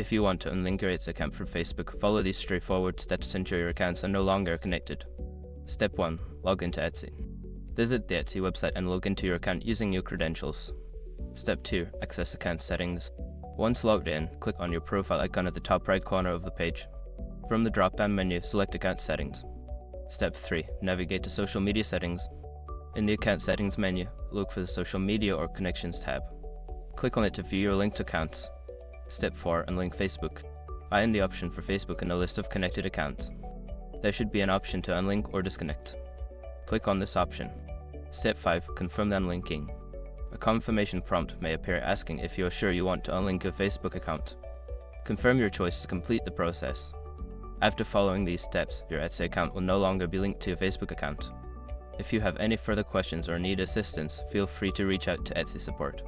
If you want to unlink your Etsy account from Facebook, follow these straightforward steps to ensure your accounts are no longer connected. Step 1. Log into Etsy. Visit the Etsy website and log into your account using your credentials. Step 2. Access account settings. Once logged in, click on your profile icon at the top right corner of the page. From the drop-down menu, select Account Settings. Step 3. Navigate to Social Media Settings. In the Account Settings menu, look for the Social Media or Connections tab. Click on it to view your linked accounts. Step 4. Unlink Facebook. Find the option for Facebook in a list of connected accounts. There should be an option to unlink or disconnect. Click on this option. Step 5. Confirm the unlinking. A confirmation prompt may appear asking if you are sure you want to unlink your Facebook account. Confirm your choice to complete the process. After following these steps, your Etsy account will no longer be linked to your Facebook account. If you have any further questions or need assistance, feel free to reach out to Etsy support.